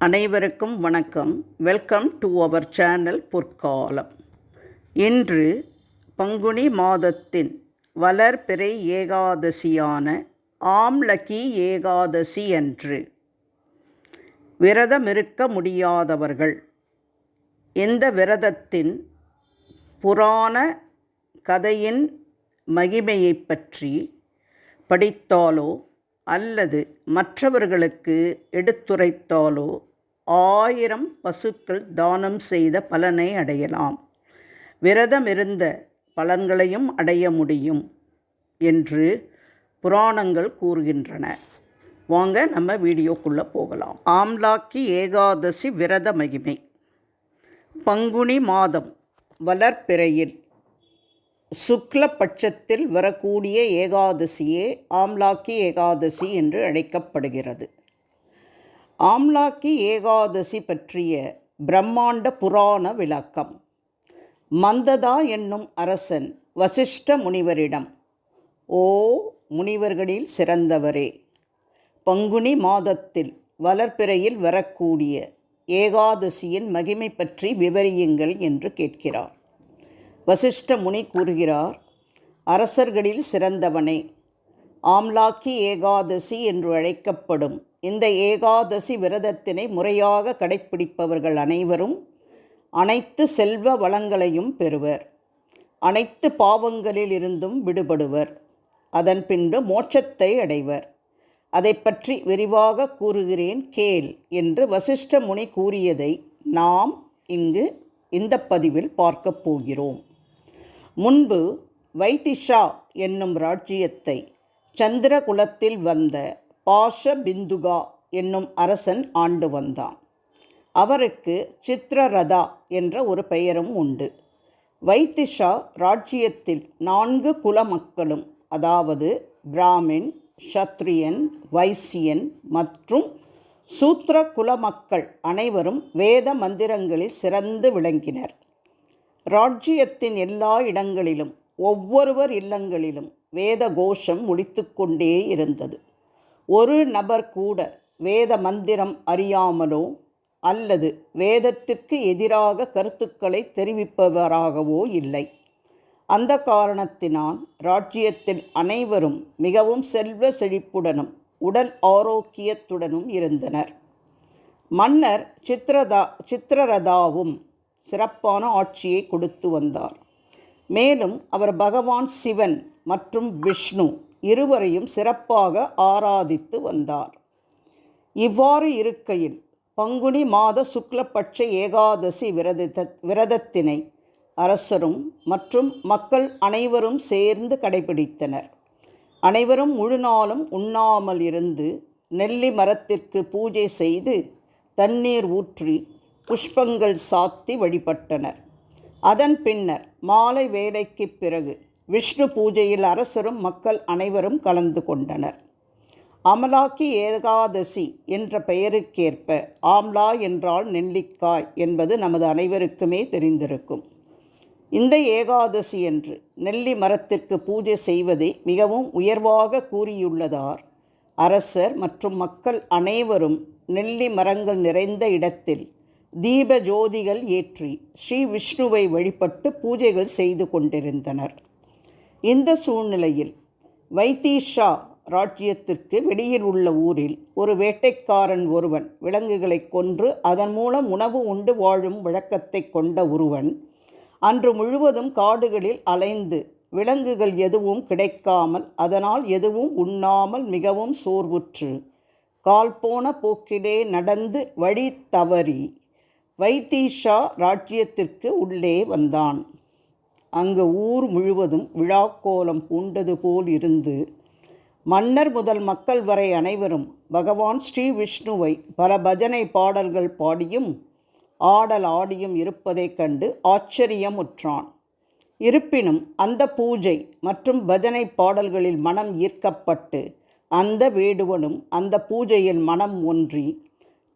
அனைவருக்கும் வணக்கம். Welcome to our channel பொற்காலம். இன்று பங்குனி மாதத்தின் வளர்பிறை ஏகாதசியான ஆம்லகி ஏகாதசி அன்று விரதமிருக்க முடியாதவர்கள் இந்த விரதத்தின் புராண கதையின் மகிமையை பற்றி படித்தாலோ அல்லது மற்றவர்களுக்கு எடுத்துரைத்தாலோ 1000 பசுக்கள் தானம் செய்த பலனை அடையலாம், விரதமிருந்த பலன்களையும் அடைய முடியும் என்று புராணங்கள் கூறுகின்றன. வாங்க நம்ம வீடியோக்குள்ளே போகலாம். ஆம்லாக்கி ஏகாதசி விரத மகிமை. பங்குனி மாதம் வளர்பிறையில் சுக்லபட்சத்தில் வரக்கூடிய ஏகாதசியே ஆம்லாக்கி ஏகாதசி என்று அழைக்கப்படுகிறது. ஆம்லாக்கி ஏகாதசி பற்றிய பிரம்மாண்ட புராண விளக்கம். மந்ததா என்னும் அரசன் வசிஷ்ட முனிவரிடம், ஓ முனிவர்களில் சிறந்தவரே, பங்குனி மாதத்தில் வளர்பிறையில் வரக்கூடிய ஏகாதசியின் மகிமை பற்றி விவரியுங்கள் என்று கேட்கிறார். வசிஷ்ட முனி கூறுகிறார், அரசர்களில் சிறந்தவனே, ஆம்லாக்கி ஏகாதசி என்று அழைக்கப்படும் இந்த ஏகாதசி விரதத்தினை முறையாக கடைப்பிடிப்பவர்கள் அனைவரும் அனைத்து செல்வ வளங்களையும் பெறுவர், அனைத்து பாவங்களில் இருந்தும் விடுபடுவர், அதன் பின்பு மோட்சத்தை அடைவர். அதை பற்றி விரிவாக கூறுகிறேன் கேள் என்று வசிஷ்ட முனி கூறியதை நாம் இங்கு இந்த பதிவில் பார்க்கப் போகிறோம். முன்பு வைதிஷா என்னும் ராஜ்யத்தை சந்திரகுலத்தில் வந்த பாஷபிந்துகா என்னும் அரசன் ஆண்டு வந்தான். அவருக்கு சித்ரரதா என்ற ஒரு பெயரும் உண்டு. வைதிஷா ராஜ்யத்தில் 4 குல மக்களும், அதாவது பிராமின், க்ஷத்ரியன், வைசியன் மற்றும் சூத்ர குல மக்கள் அனைவரும் வேத மந்திரங்களில் சிறந்து விளங்கினர். ராஜ்யத்தின் எல்லா இடங்களிலும் ஒவ்வொருவர் இல்லங்களிலும் வேத கோஷம் ஒலித்து கொண்டே இருந்தது. ஒரு நபர் கூட வேத மந்திரம் அறியாமலோ அல்லது வேதத்துக்கு எதிராக கருத்துக்களை தெரிவிப்பவராகவோ இல்லை. அந்த காரணத்தினால் ராஜ்யத்தில் அனைவரும் மிகவும் செல்வ செழிப்புடனும் உடல் ஆரோக்கியத்துடனும் இருந்தனர். மன்னர் சித்ரரதாவும் சிறப்பான ஆட்சியை கொடுத்து வந்தார். மேலும் அவர் பகவான் சிவன் மற்றும் விஷ்ணு இருவரையும் சிறப்பாக ஆராதித்து வந்தார். இவ்வாறு இருக்கையில் பங்குனி மாத சுக்லபட்ச ஏகாதசி விரதத்தினை அரசரும் மற்றும் மக்கள் அனைவரும் சேர்ந்து கடைபிடித்தனர். அனைவரும் முழு நாளும் உண்ணாமல் இருந்து நெல்லி மரத்திற்கு பூஜை செய்து தண்ணீர் ஊற்றி புஷ்பங்கள் சாத்தி வழிபட்டனர். அதன் பின்னர் மாலை வேளைக்கு பிறகு விஷ்ணு பூஜையில் அரசரும் மக்கள் அனைவரும் கலந்து கொண்டனர். அமலாக்கி ஏகாதசி என்ற பெயருக்கேற்ப ஆம்லா என்றால் நெல்லிக்காய் என்பது நமது அனைவருக்குமே தெரிந்திருக்கும். இந்த ஏகாதசி என்று நெல்லி மரத்திற்கு பூஜை செய்வதை மிகவும் உயர்வாக கூறியுள்ளதார் அரசர் மற்றும் மக்கள் அனைவரும் நெல்லி மரங்கள் நிறைந்த இடத்தில் தீப ஜோதிகள் ஏற்றி ஸ்ரீ விஷ்ணுவை வழிபட்டு பூஜைகள் செய்து கொண்டிருந்தனர். இந்த சூழ்நிலையில் வைதிஷா ராஜ்யத்திற்கு வெளியில் உள்ள ஊரில் ஒரு வேட்டைக்காரன் ஒருவன் விலங்குகளை கொன்று அதன் மூலம் உணவு உண்டு வாழும் வழக்கத்தை கொண்ட ஒருவன் அன்று முழுவதும் காடுகளில் அலைந்து விலங்குகள் எதுவும் கிடைக்காமல் அதனால் எதுவும் உண்ணாமல் மிகவும் சோர்வுற்று கால் போன போக்கிலே நடந்து வழி தவறி வைதிஷா ராஜ்யத்திற்கு உள்ளே வந்தான். அங்கு ஊர் முழுவதும் விழாக்கோலம் பூண்டது போல் இருந்து மன்னர் முதல் மக்கள் வரை அனைவரும் பகவான் ஸ்ரீ விஷ்ணுவை பல பஜனை பாடல்கள் பாடியும் ஆடல் ஆடியும் இருப்பதைக் கண்டு ஆச்சரியமுற்றான். இருப்பினும் அந்த பூஜை மற்றும் பஜனை பாடல்களில் மனம் ஈர்க்கப்பட்டு அந்த வேடுவனும் அந்த பூஜையில் மனம் ஒன்றி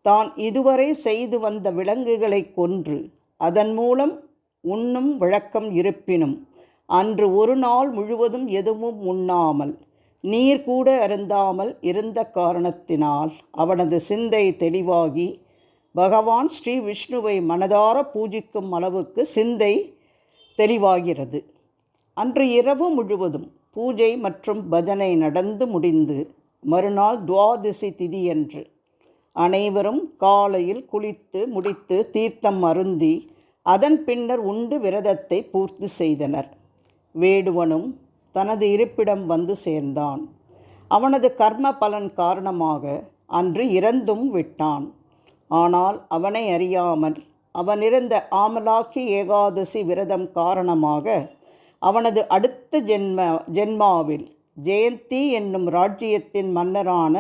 தான் இதுவரை செய்து வந்த விலங்குகளை கொன்று அதன் மூலம் உண்ணும் வழக்கம் இருப்பினும் அன்று ஒரு நாள் முழுவதும் எதுவும் உண்ணாமல் நீர் கூட அருந்தாமல் இருந்த காரணத்தினால் அவனது சிந்தை தெளிவாகி பகவான் ஸ்ரீ விஷ்ணுவை மனதார பூஜிக்கும் அளவுக்கு சிந்தை தெளிவாகிறது. அன்று இரவு முழுவதும் பூஜை மற்றும் பஜனை நடந்து முடிந்து மறுநாள் துவாதசி திதியன்று அனைவரும் காலையில் குளித்து முடித்து தீர்த்தம் அருந்தி அதன் பின்னர் உண்டு விரதத்தை பூர்த்தி செய்தனர். வேடுவனும் தனது இருப்பிடம் வந்து சேர்ந்தான். அவனது கர்ம பலன் காரணமாக அன்று இறந்தும் விட்டான். ஆனால் அவனை அறியாமல் அவனிருந்த ஆமலாக்கி ஏகாதசி விரதம் காரணமாக அவனது அடுத்த ஜென்மாவில் ஜெயந்தி என்னும் ராஜ்யத்தின் மன்னரான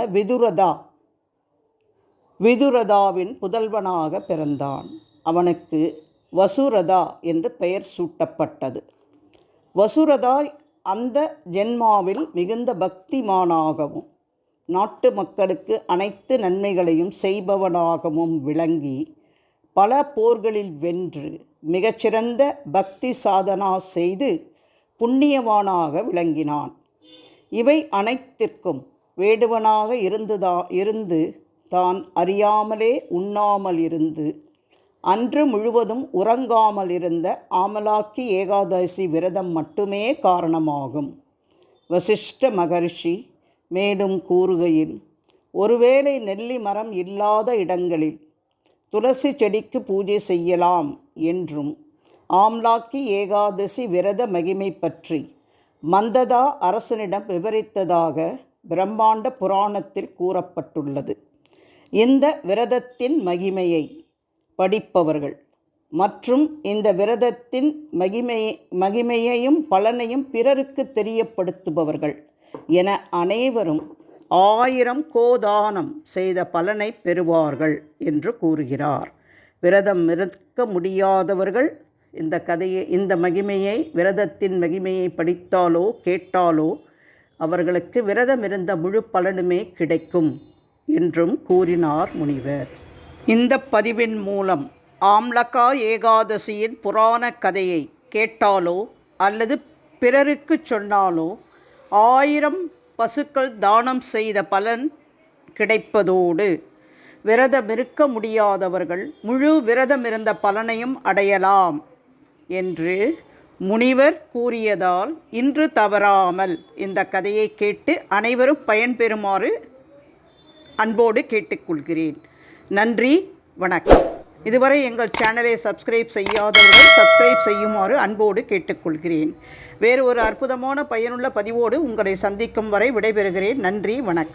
விதுரதாவின் புதல்வனாக பிறந்தான். அவனுக்கு வசுரதா என்று பெயர் சூட்டப்பட்டது. வசுரதா அந்த ஜென்மாவில் மிகுந்த பக்திமானாகவும் நாட்டு மக்களுக்கு அனைத்து நன்மைகளையும் செய்பவனாகவும் விளங்கி பல போர்களில் வென்று மிகச்சிறந்த பக்தி சாதனா செய்து புண்ணியவானாக விளங்கினான். இவை அனைத்திற்கும் வேடுவனாக இருந்து தான் அறியாமலே உண்ணாமல் இருந்து அன்று முழுவதும் உறங்காமல் இருந்த ஆமலாக்கி ஏகாதசி விரதம் மட்டுமே காரணமாகும். வசிஷ்ட மகரிஷி மேலும் கூறுகையில், ஒருவேளை நெல்லி மரம் இல்லாத இடங்களில் துளசி செடிக்கு பூஜை செய்யலாம் என்றும் ஆம்லாக்கி ஏகாதசி விரத மகிமை பற்றி மந்ததா அரசனிடம் விவரித்ததாக பிரம்மாண்ட புராணத்தில் கூறப்பட்டுள்ளது. இந்த விரதத்தின் மகிமையை படிப்பவர்கள் மற்றும் இந்த விரதத்தின் மகிமையையும் பலனையும் பிறருக்கு தெரியப்படுத்துபவர்கள் என அனைவரும் 1000 கோதானம் செய்த பலனை பெறுவார்கள் என்று கூறுகிறார். விரதம் இருக்க முடியாதவர்கள் இந்த மகிமையை விரதத்தின் மகிமையை படித்தாலோ கேட்டாலோ அவர்களுக்கு விரதம் இருந்த முழு பலனுமே கிடைக்கும் என்றும் கூறினார் முனிவர். இந்த பதிவின் மூலம் ஆம்லகா ஏகாதசியின் புராண கதையை கேட்டாலோ அல்லது பிறருக்கு சொன்னாலோ 1000 பசுக்கள் தானம் செய்த பலன் கிடைப்பதோடு விரதமிருக்க முடியாதவர்கள் முழு விரதமிருந்த பலனையும் அடையலாம் என்று முனிவர் கூறியதால் இன்று தவறாமல் இந்த கதையை கேட்டு அனைவரும் பயன்பெறுமாறு அன்போடு கேட்டுக்கொள்கிறேன். நன்றி, வணக்கம். இதுவரை எங்கள் சேனலை சப்ஸ்கிரைப் செய்யாதவர்கள் சப்ஸ்கிரைப் செய்யுமாறு அன்போடு கேட்டுக்கொள்கிறேன். வேறு ஒரு அற்புதமான பயனுள்ள பதிவோடு உங்களை சந்திக்கும் வரை விடைபெறுகிறேன். நன்றி, வணக்கம்.